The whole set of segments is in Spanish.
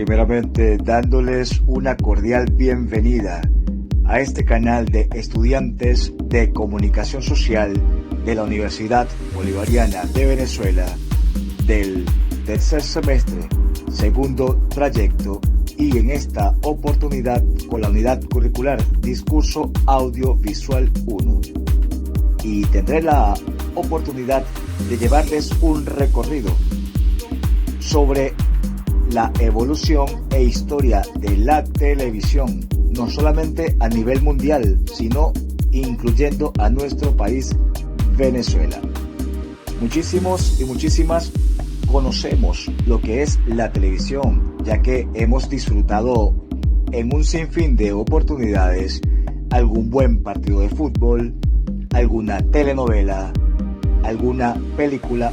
primeramente dándoles una cordial bienvenida a este canal de estudiantes de comunicación social de la Universidad Bolivariana de Venezuela del tercer semestre, segundo trayecto, y en esta oportunidad con la unidad curricular Discurso Audiovisual 1. Y tendré la oportunidad de llevarles un recorrido sobre la evolución e historia de la televisión, no solamente a nivel mundial, sino incluyendo a nuestro país, Venezuela. Muchísimos y muchísimas conocemos lo que es la televisión, ya que hemos disfrutado en un sinfín de oportunidades algún buen partido de fútbol, alguna telenovela, alguna película,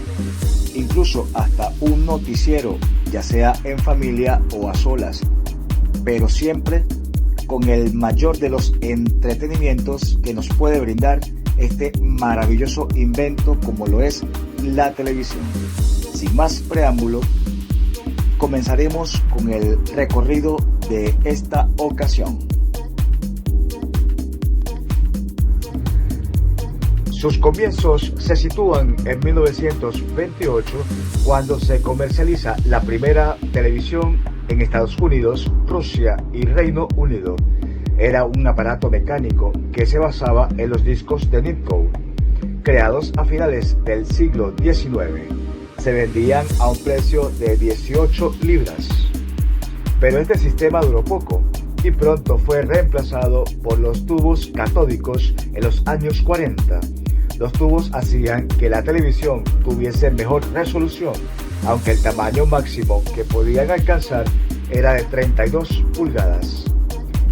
incluso hasta un noticiero, ya sea en familia o a solas, pero siempre con el mayor de los entretenimientos que nos puede brindar este maravilloso invento como lo es la televisión. Sin más preámbulo, comenzaremos con el recorrido de esta ocasión. Sus comienzos se sitúan en 1928, cuando se comercializa la primera televisión en Estados Unidos, Rusia y Reino Unido. Era un aparato mecánico que se basaba en los discos de Nipkow, creados a finales del siglo XIX. Se vendían a un precio de 18 libras. Pero este sistema duró poco y pronto fue reemplazado por los tubos catódicos en los años 40. Los tubos hacían que la televisión tuviese mejor resolución, aunque el tamaño máximo que podían alcanzar era de 32 pulgadas.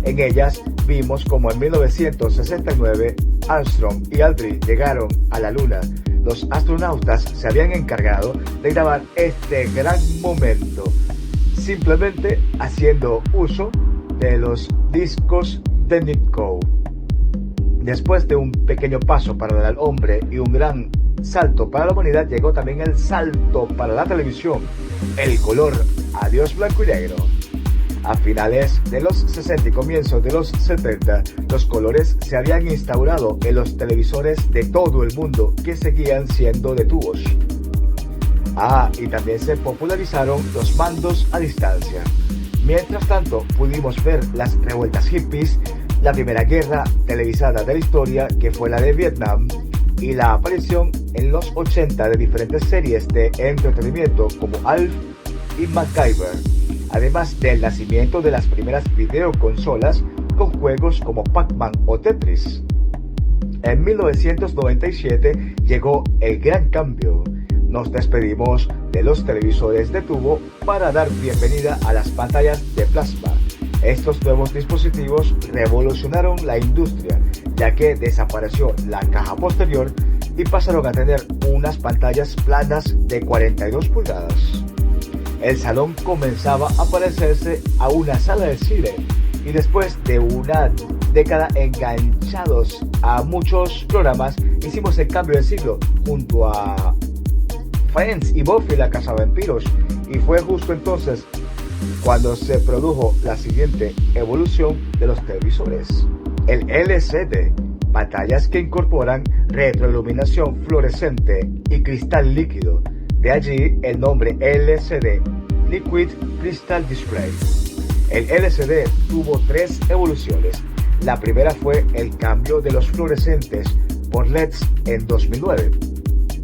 En ellas vimos como en 1969 Armstrong y Aldrin llegaron a la Luna. Los astronautas se habían encargado de grabar este gran momento, simplemente haciendo uso de los discos de Nipkow. Después de un pequeño paso para el hombre y un gran salto para la humanidad, llegó también el salto para la televisión, el color. Adiós blanco y negro. A finales de los 60 y comienzos de los 70, los colores se habían instaurado en los televisores de todo el mundo, que seguían siendo de tubos. Y también se popularizaron los mandos a distancia. Mientras tanto, pudimos ver las revueltas hippies, la primera guerra televisada de la historia, que fue la de Vietnam, y la aparición en los 80 de diferentes series de entretenimiento como Alf y MacGyver, además del nacimiento de las primeras videoconsolas con juegos como Pac-Man o Tetris. En 1997 llegó el gran cambio. Nos despedimos de los televisores de tubo para dar bienvenida a las pantallas de plasma. Estos nuevos dispositivos revolucionaron la industria, ya que desapareció la caja posterior y pasaron a tener unas pantallas planas de 42 pulgadas. El salón comenzaba a parecerse a una sala de cine, y después de una década enganchados a muchos programas, hicimos el cambio de siglo junto a Friends y Buffy la cazavampiros, y fue justo entonces cuando se produjo la siguiente evolución de los televisores: el LCD, pantallas que incorporan retroiluminación fluorescente y cristal líquido. De allí el nombre LCD, Liquid Crystal Display. El LCD tuvo tres evoluciones. La primera fue el cambio de los fluorescentes por LEDs en 2009.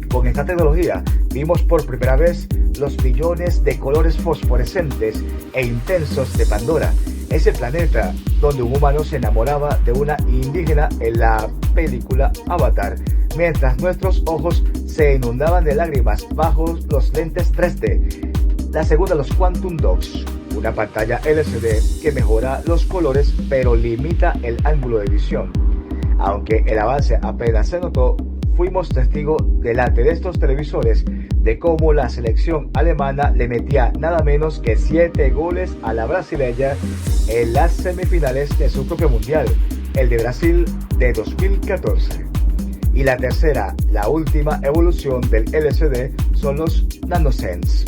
Con esta tecnología vimos por primera vez los millones de colores fosforescentes e intensos de Pandora, ese planeta donde un humano se enamoraba de una indígena en la película Avatar, mientras nuestros ojos se inundaban de lágrimas bajo los lentes 3D. La segunda, los Quantum Dots, una pantalla LCD que mejora los colores pero limita el ángulo de visión. Aunque el avance apenas se notó, fuimos testigos delante de estos televisores de cómo la selección alemana le metía nada menos que 7 goles a la brasileña en las semifinales de su propio mundial, el de Brasil de 2014. Y la tercera, la última evolución del LCD, son los NanoSense,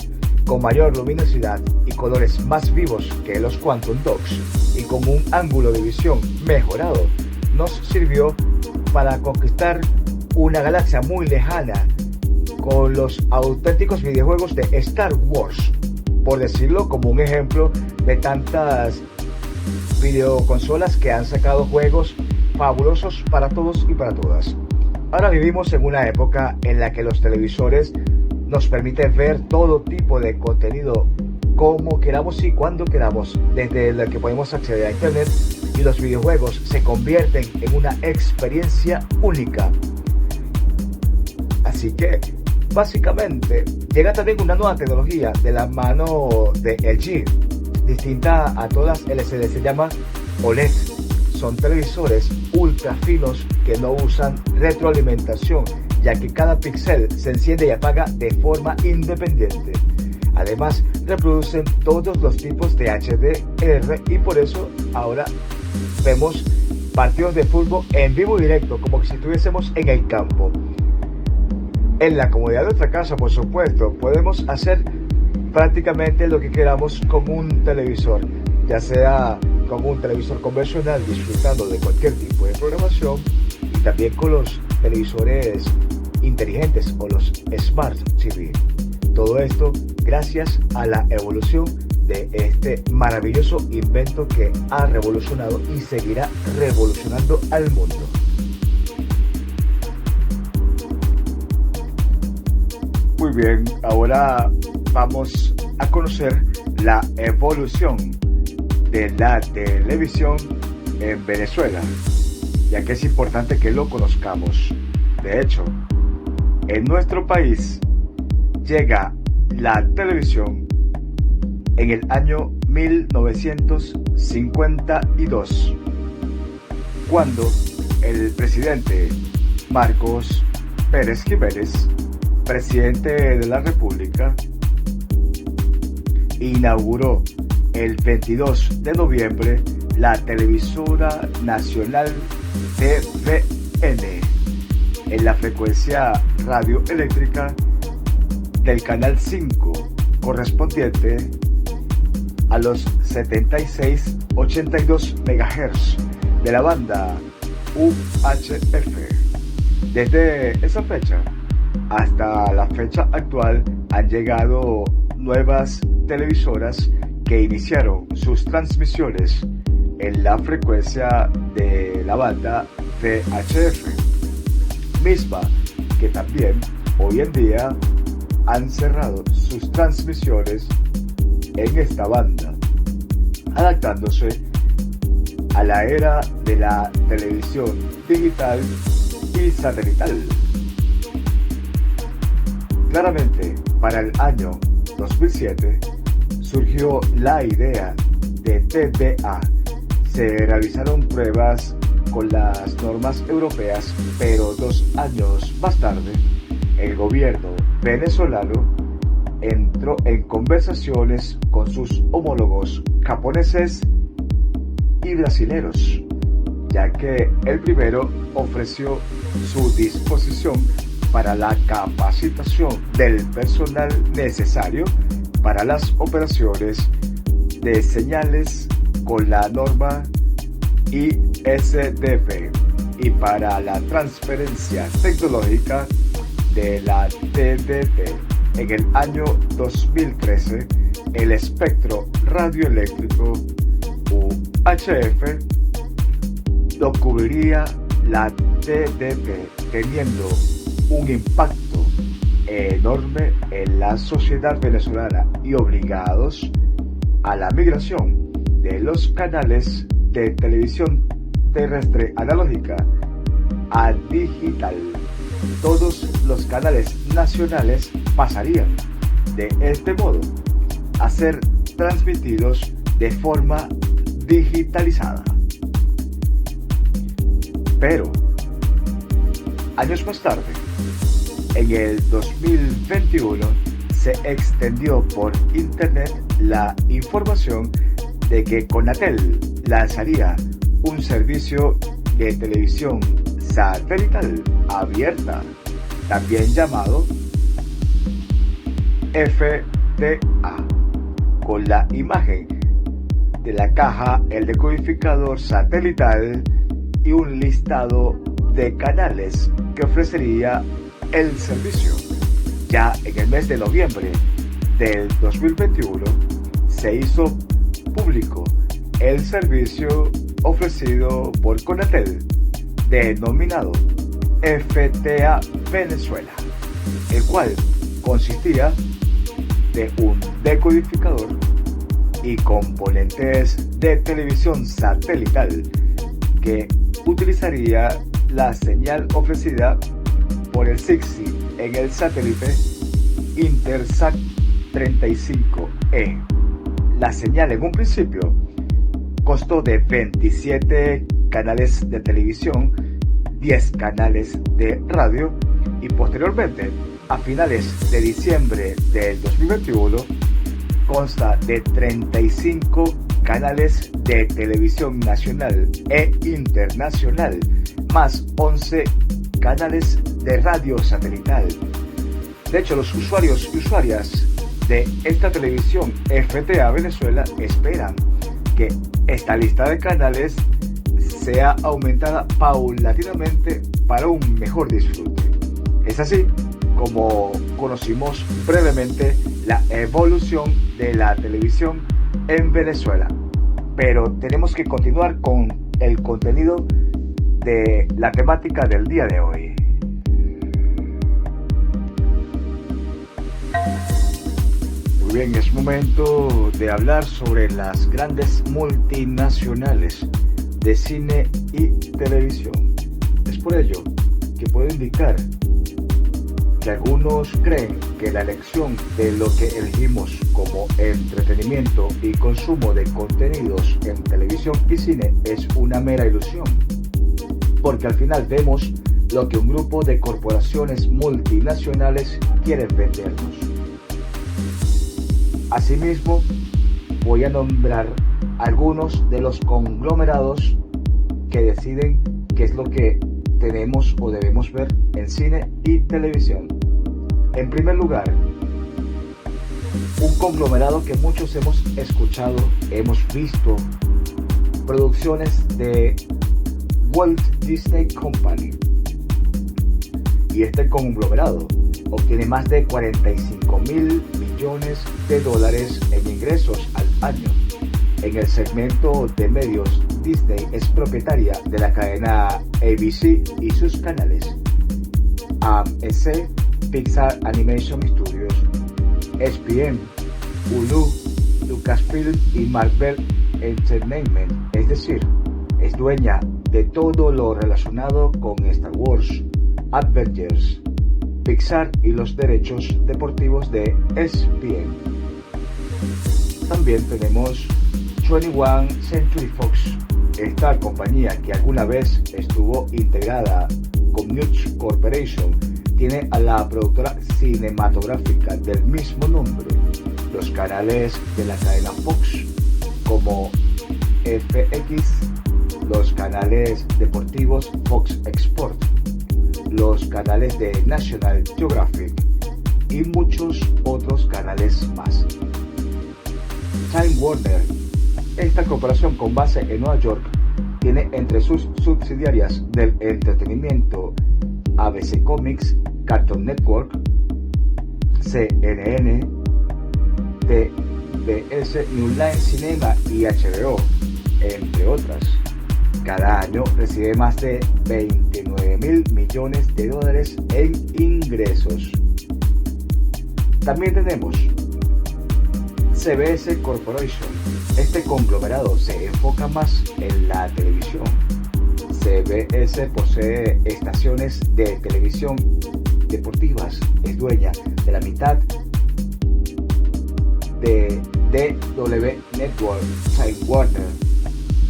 con mayor luminosidad y colores más vivos que los Quantum Dots y con un ángulo de visión mejorado, nos sirvió para conquistar una galaxia muy lejana con los auténticos videojuegos de Star Wars, por decirlo como un ejemplo de tantas videoconsolas que han sacado juegos fabulosos para todos y para todas. Ahora vivimos en una época en la que los televisores nos permiten ver todo tipo de contenido como queramos y cuando queramos, desde el que podemos acceder a internet, y los videojuegos se convierten en una experiencia única. Así que básicamente llega también una nueva tecnología de la mano de LG, distinta a todas LCD, se llama OLED. Son televisores ultra finos que no usan retroalimentación, ya que cada píxel se enciende y apaga de forma independiente. Además, reproducen todos los tipos de HDR y por eso ahora vemos partidos de fútbol en vivo y directo, como si estuviésemos en el campo. En la comodidad de nuestra casa, por supuesto, podemos hacer prácticamente lo que queramos con un televisor, ya sea con un televisor convencional disfrutando de cualquier tipo de programación, y también con los televisores inteligentes o los Smart TV. Todo esto gracias a la evolución de este maravilloso invento que ha revolucionado y seguirá revolucionando al mundo. Muy bien, ahora vamos a conocer la evolución de la televisión en Venezuela, ya que es importante que lo conozcamos. De hecho, en nuestro país llega la televisión en el año 1952, cuando el presidente Marcos Pérez Jiménez, presidente de la República, inauguró el 22 de noviembre la televisora nacional TVN en la frecuencia radioeléctrica del canal 5, correspondiente a los 76-82 MHz de la banda UHF. Desde esa fecha hasta la fecha actual han llegado nuevas televisoras que iniciaron sus transmisiones en la frecuencia de la banda VHF, misma que también hoy en día han cerrado sus transmisiones en esta banda, adaptándose a la era de la televisión digital y satelital. Claramente, para el año 2007 surgió la idea de TVA. Se realizaron pruebas con las normas europeas, pero 2 años más tarde, el gobierno venezolano entró en conversaciones con sus homólogos japoneses y brasileños, ya que el primero ofreció su disposición para la capacitación del personal necesario para las operaciones de señales con la norma ISDB y para la transferencia tecnológica de la TDT. En el año 2013, el espectro radioeléctrico UHF lo cubriría la TDT, teniendo un impacto enorme en la sociedad venezolana y obligados a la migración de los canales de televisión terrestre analógica a digital. Todos los canales nacionales pasarían de este modo a ser transmitidos de forma digitalizada. Pero años más tarde, en el 2021, se extendió por internet la información de que Conatel lanzaría un servicio de televisión satelital abierta, también llamado FTTH, FTA, con la imagen de la caja, el decodificador satelital y un listado de canales que ofrecería el servicio. Ya en el mes de noviembre del 2021 se hizo público el servicio ofrecido por Conatel, denominado FTA Venezuela, el cual consistía de un decodificador y componentes de televisión satelital que utilizaría la señal ofrecida por el SIGSI en el satélite Intersat 35E. La señal en un principio constó de 27 canales de televisión, 10 canales de radio y posteriormente, a finales de diciembre del 2021, consta de 35 canales de televisión nacional e internacional, más 11 canales de radio satelital. De hecho, los usuarios y usuarias de esta televisión FTA Venezuela esperan que esta lista de canales sea aumentada paulatinamente para un mejor disfrute. Es así como conocimos brevemente la evolución de la televisión en Venezuela. Pero tenemos que continuar con el contenido de la temática del día de hoy. Muy bien, es momento de hablar sobre las grandes multinacionales de cine y televisión. Es por ello que puedo indicar que algunos creen que la elección de lo que elegimos como entretenimiento y consumo de contenidos en televisión y cine es una mera ilusión, porque al final vemos lo que un grupo de corporaciones multinacionales quieren vendernos. Asimismo, voy a nombrar algunos de los conglomerados que deciden qué es lo que tenemos o debemos ver en cine y televisión. En primer lugar, un conglomerado que muchos hemos escuchado, hemos visto, producciones de Walt Disney Company. Y este conglomerado obtiene más de 45.000 millones de dólares en ingresos al año. En el segmento de medios, Disney es propietaria de la cadena ABC y sus canales AMC, Pixar Animation Studios, ESPN, Hulu, Lucasfilm y Marvel Entertainment, es decir, es dueña de todo lo relacionado con Star Wars, Avengers, Pixar y los derechos deportivos de ESPN. También tenemos 21 Century Fox, esta compañía que alguna vez estuvo integrada con News Corporation, tiene a la productora cinematográfica del mismo nombre, los canales de la cadena Fox como FX, los canales deportivos Fox Export, los canales de National Geographic y muchos otros canales más. Time Warner, esta corporación con base en Nueva York, tiene entre sus subsidiarias del entretenimiento ABC Comics, Cartoon Network, CNN, TBS, New Line Cinema y HBO, entre otras. Cada año recibe más de 29.000 millones de dólares en ingresos. También tenemos CBS Corporation. Este conglomerado se enfoca más en la televisión. CBS posee estaciones de televisión deportivas, es dueña de la mitad de DW Network, Time Warner,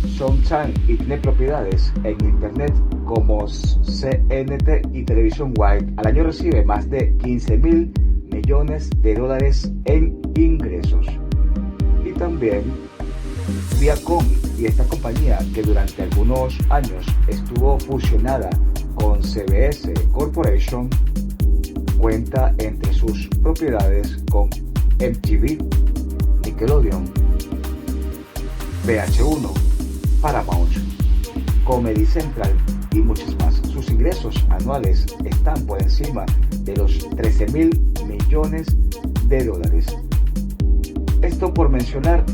Showtime y tiene propiedades en internet como CNT y Television Wide. Al año recibe más de 15.000 millones de dólares en ingresos. Y también Viacom, y esta compañía que durante algunos años estuvo fusionada con CBS Corporation, cuenta entre sus propiedades con MTV, Nickelodeon, VH1, Paramount, Comedy Central y muchas más. Sus ingresos anuales están por encima de los 13.000 millones de dólares. Esto por mencionar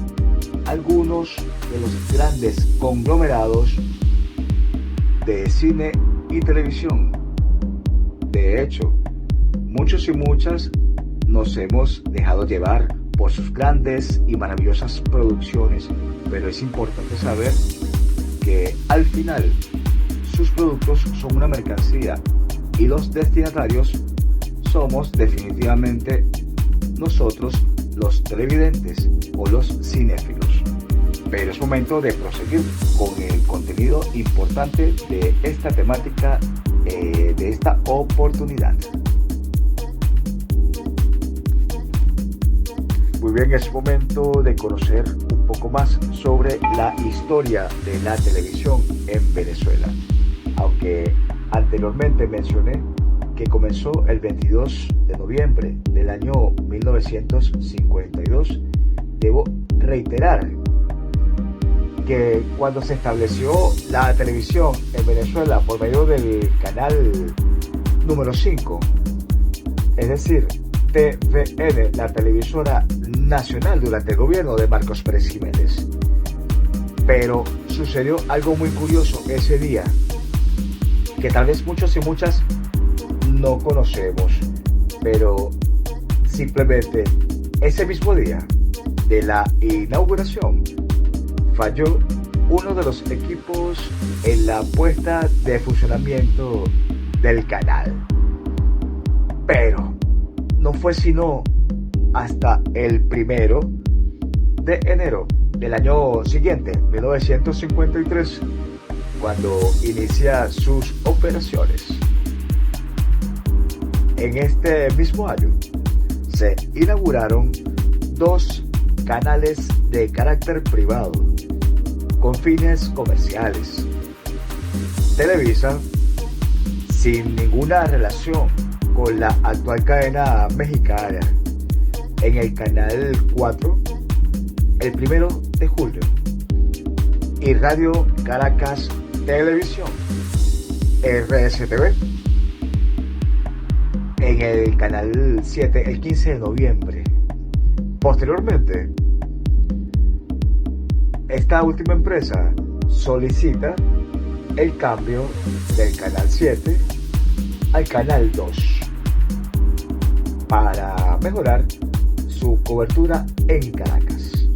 algunos de los grandes conglomerados de cine y televisión. De hecho, muchos y muchas nos hemos dejado llevar por sus grandes y maravillosas producciones, pero es importante saber que al final sus productos son una mercancía y los destinatarios somos definitivamente nosotros, los televidentes o los cinéfilos. Pero es momento de proseguir con el contenido importante de esta temática, de esta oportunidad. Muy bien, es momento de conocer un poco más sobre la historia de la televisión en Venezuela. Aunque anteriormente mencioné que comenzó el 22 de noviembre del año 1952, debo reiterar que cuando se estableció la televisión en Venezuela por medio del canal número 5, es decir, TVN, la televisora nacional durante el gobierno de Marcos Pérez Jiménez. Pero sucedió algo muy curioso ese día, que tal vez muchos y muchas no conocemos, pero simplemente ese mismo día de la inauguración falló uno de los equipos en la puesta de funcionamiento del canal. Pero no fue sino hasta el 1 de enero del año siguiente, 1953, cuando inicia sus operaciones. En este mismo año se inauguraron 2 canales de carácter privado con fines comerciales. Televisa, sin ninguna relación con la actual cadena mexicana, en el canal 4, el 1 de julio, y Radio Caracas Televisión, RSTV, en el canal 7, el 15 de noviembre. Posteriormente, esta última empresa solicita el cambio del canal 7 al canal 2 para mejorar su cobertura en Caracas.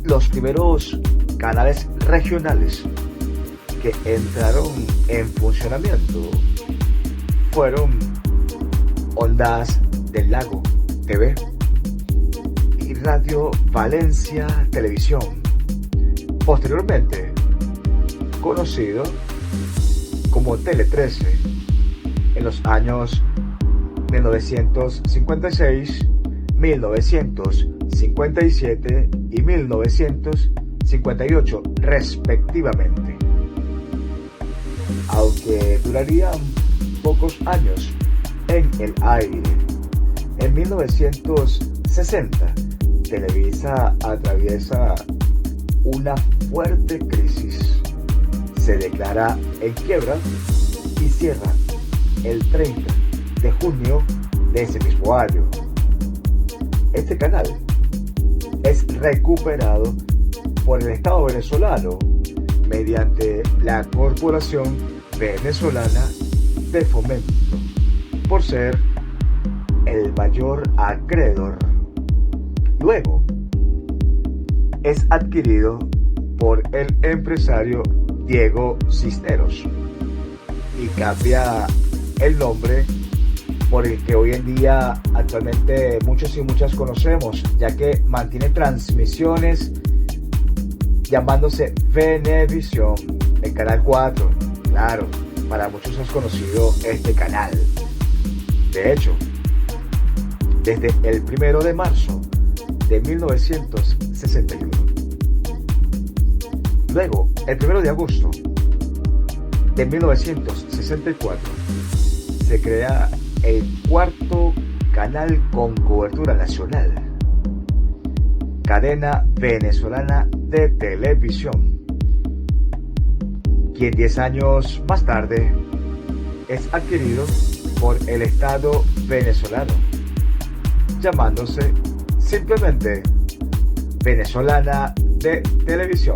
Los primeros canales regionales que entraron en funcionamiento fueron Ondas del Lago TV y Radio Valencia Televisión, posteriormente conocido como Tele 13, en los años 1956, 1957 y 1958 respectivamente. Aunque durarían pocos años en el aire, en 1960 Televisa atraviesa una fuerte crisis, se declara en quiebra y cierra el 30 de junio de ese mismo año. Este canal es recuperado por el Estado venezolano mediante la Corporación Venezolana de Fomento, por ser el mayor acreedor. Luego es adquirido por el empresario Diego Cisneros y cambia el nombre por el que hoy en día actualmente muchos y muchas conocemos, ya que mantiene transmisiones llamándose Venevisión, el canal 4. Claro, para muchos es conocido este canal. De hecho, desde el 1 de marzo de 1961. Luego, el 1 de agosto de 1964, se crea el cuarto canal con cobertura nacional, cadena venezolana de televisión, quien 10 años más tarde es adquirido por el Estado venezolano, llamándose simplemente Venezolana de Televisión,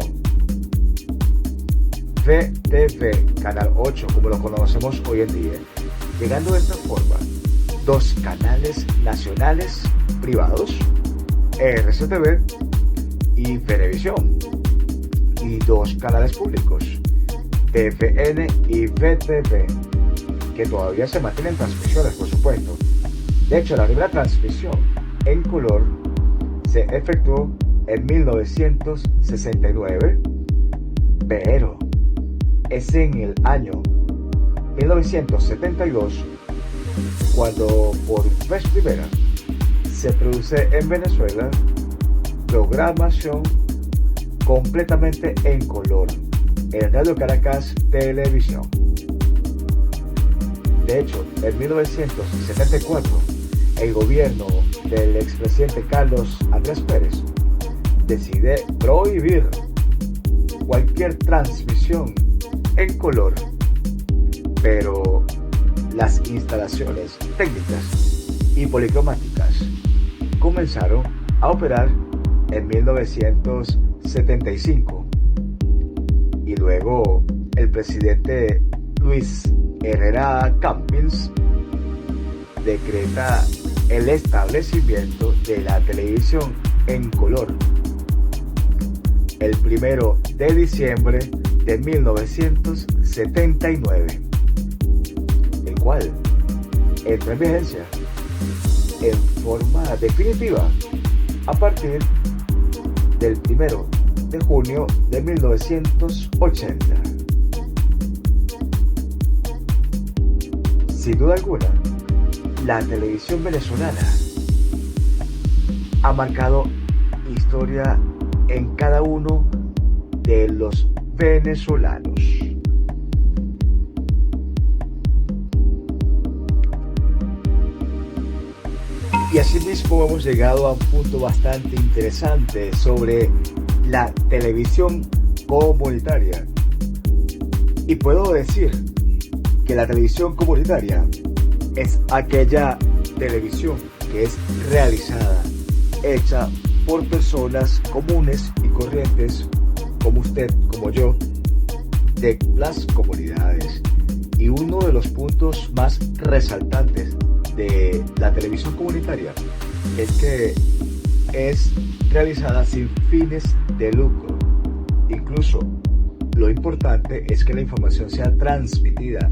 VTV, Canal 8 como lo conocemos hoy en día, llegando de esta forma 2 canales nacionales privados, RCTV y Venevisión, y 2 canales públicos, TVN y VTV, que todavía se mantienen transmisiones, por supuesto. De hecho, la primera transmisión en color se efectuó en 1969, pero es en el año 1972 cuando por vez primera se produce en Venezuela programación completamente en color en Radio Caracas Televisión. De hecho, en 1974, el gobierno del expresidente Carlos Andrés Pérez decide prohibir cualquier transmisión en color, pero las instalaciones técnicas y policromáticas comenzaron a operar en 1975 y luego el presidente Luis Herrera Campins decreta el establecimiento de la televisión en color el 1 de diciembre de 1979, el cual entra en vigencia en forma definitiva a partir del 1 de junio de 1980. Sin duda alguna, la televisión venezolana ha marcado historia en cada uno de los venezolanos. Y asimismo hemos llegado a un punto bastante interesante sobre la televisión comunitaria. Y puedo decir que la televisión comunitaria es aquella televisión que es realizada, hecha por personas comunes y corrientes, como usted, como yo, de las comunidades. Y uno de los puntos más resaltantes de la televisión comunitaria es que es realizada sin fines de lucro. Incluso lo importante es que la información sea transmitida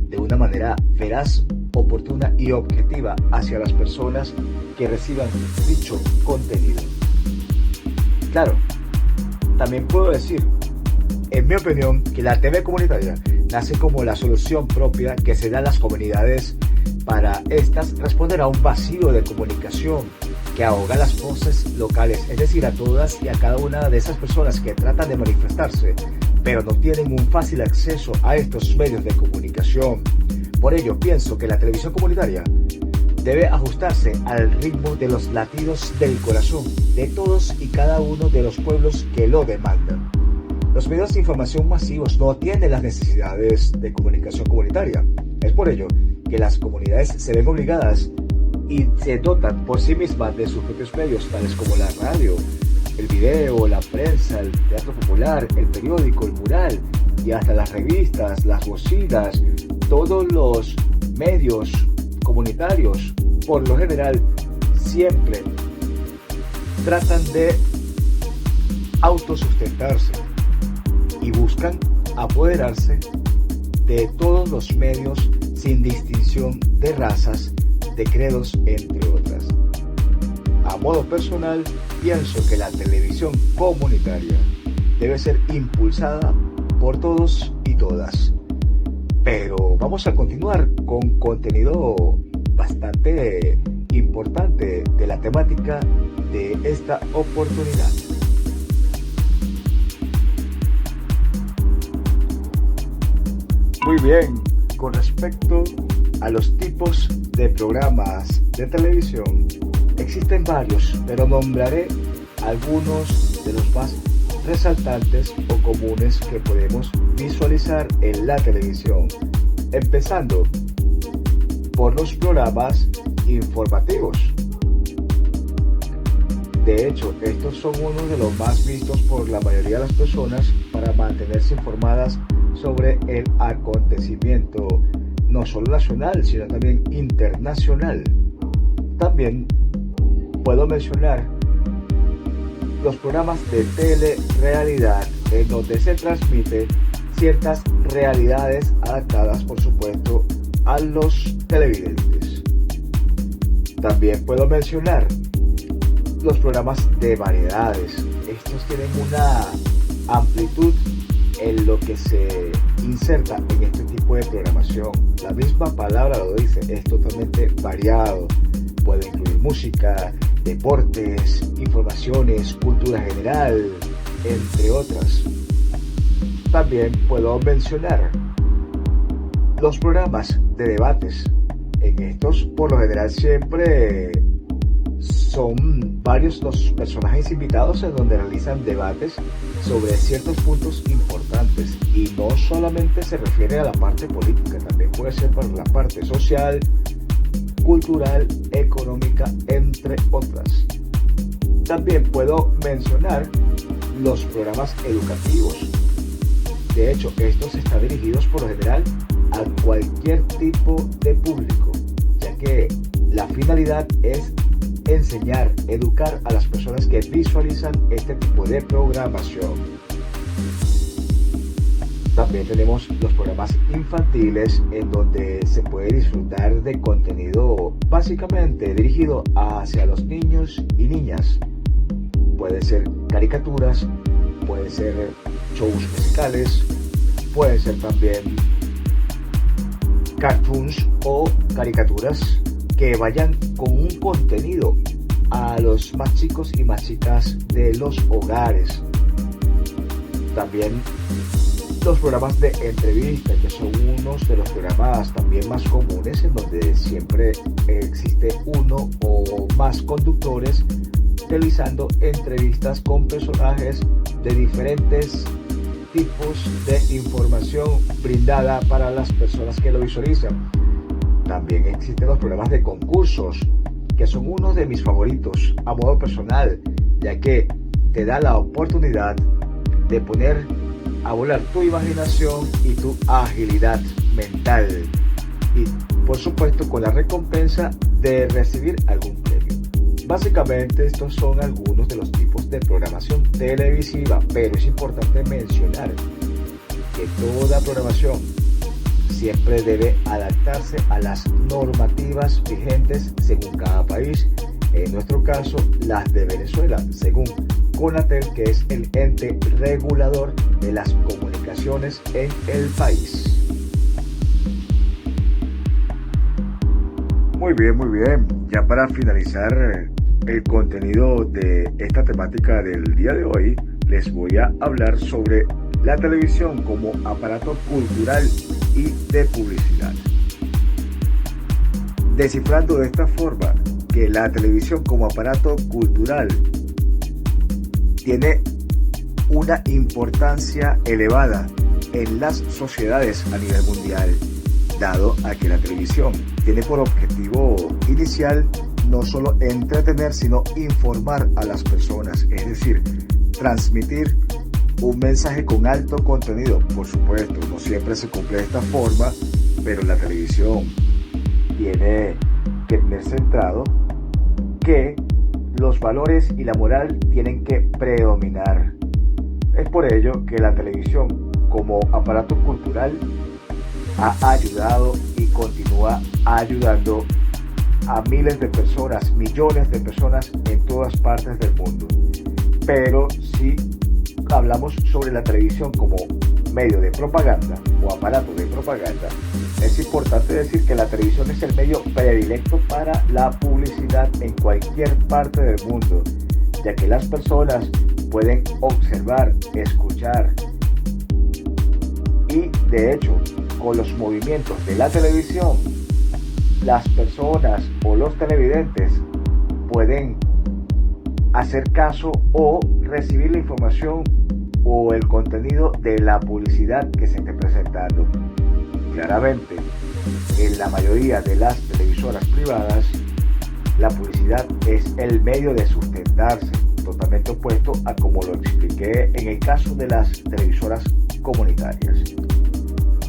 de una manera veraz, oportuna y objetiva hacia las personas que reciban dicho contenido. Claro, también puedo decir, en mi opinión, que la TV comunitaria nace como la solución propia que se da a las comunidades para estas responder a un vacío de comunicación que ahoga las voces locales, es decir, a todas y a cada una de esas personas que tratan de manifestarse, pero no tienen un fácil acceso a estos medios de comunicación. Por ello, pienso que la televisión comunitaria debe ajustarse al ritmo de los latidos del corazón de todos y cada uno de los pueblos que lo demandan. Los medios de información masivos no tienen las necesidades de comunicación comunitaria. Es por ello que las comunidades se ven obligadas y se dotan por sí mismas de sus propios medios, tales como la radio, el video, la prensa, el teatro popular, el periódico, el mural y hasta las revistas, las bocinas. Todos los medios comunitarios, por lo general, siempre tratan de autosustentarse y buscan apoderarse de todos los medios sin distinción de razas, de credos, entre otras. A modo personal, pienso que la televisión comunitaria debe ser impulsada por todos y todas. Pero vamos a continuar con contenido bastante importante de la temática de esta oportunidad. Muy bien, con respecto a los tipos de programas de televisión, existen varios, pero nombraré algunos de los más resaltantes o comunes que podemos visualizar en la televisión, empezando por los programas informativos. De hecho, estos son uno de los más vistos por la mayoría de las personas para mantenerse informadas sobre el acontecimiento, no solo nacional, sino también internacional. También puedo mencionar los programas de telerrealidad, en donde se transmite ciertas realidades adaptadas, por supuesto, a los televidentes. También puedo mencionar los programas de variedades. Estos tienen una amplitud en lo que se inserta en este tipo de programación. La misma palabra lo dice, es totalmente variado. Puede incluir música, deportes, informaciones, cultura general, entre otras. También puedo mencionar los programas de debates. En estos, por lo general, siempre son varios los personajes invitados en donde realizan debates sobre ciertos puntos importantes, y no solamente se refiere a la parte política, también puede ser para la parte social, cultural, económica, entre otras. También puedo mencionar los programas educativos. De hecho, estos están dirigidos por lo general a cualquier tipo de público, ya que la finalidad es enseñar, educar a las personas que visualizan este tipo de programación. También tenemos los programas infantiles, en donde se puede disfrutar de contenido básicamente dirigido hacia los niños y niñas. Puede ser caricaturas, puede ser shows musicales, pueden ser también cartoons o caricaturas que vayan con un contenido a los más chicos y más chicas de los hogares. También los programas de entrevista, que son unos de los programas también más comunes, en donde siempre existe uno o más conductores realizando entrevistas con personajes de diferentes tipos de información brindada para las personas que lo visualizan. También existen los programas de concursos, que son uno de mis favoritos a modo personal, ya que te da la oportunidad de poner a volar tu imaginación y tu agilidad mental, y por supuesto con la recompensa de recibir algún premio. Básicamente estos son algunos de los tipos de programación televisiva, pero es importante mencionar que toda programación siempre debe adaptarse a las normativas vigentes según cada país. En nuestro caso, las de Venezuela, según CONATEL, que es el ente regulador de las comunicaciones en el país. Muy bien. Ya para finalizar el contenido de esta temática del día de hoy, les voy a hablar sobre la televisión como aparato cultural y de publicidad. Descifrando de esta forma que la televisión como aparato cultural tiene una importancia elevada en las sociedades a nivel mundial, dado a que la televisión tiene por objetivo inicial no solo entretener, sino informar a las personas, es decir, transmitir un mensaje con alto contenido. Por supuesto, no siempre se cumple de esta forma, pero la televisión tiene que tener centrado que los valores y la moral tienen que predominar. Es por ello que la televisión como aparato cultural ha ayudado y continúa ayudando a miles de personas, millones de personas en todas partes del mundo. Pero si hablamos sobre la televisión como medio de propaganda o aparato de propaganda, es importante decir que la televisión es el medio predilecto para la publicidad en cualquier parte del mundo, ya que las personas pueden observar, escuchar y de hecho con los movimientos de la televisión, las personas o los televidentes pueden hacer caso o recibir la información o el contenido de la publicidad que se esté presentando. Claramente, en la mayoría de las televisoras privadas, la publicidad es el medio de sustentarse, totalmente opuesto a como lo expliqué en el caso de las televisoras comunitarias.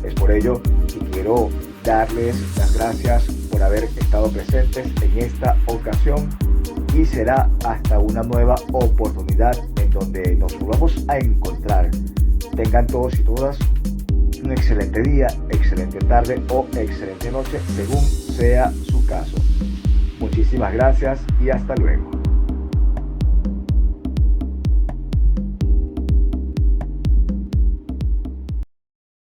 Es por ello que quiero darles las gracias por haber estado presentes en esta ocasión y será hasta una nueva oportunidad en donde nos volvamos a encontrar. Tengan todos y todas un excelente día, excelente tarde o excelente noche según sea su caso. Muchísimas gracias y hasta luego.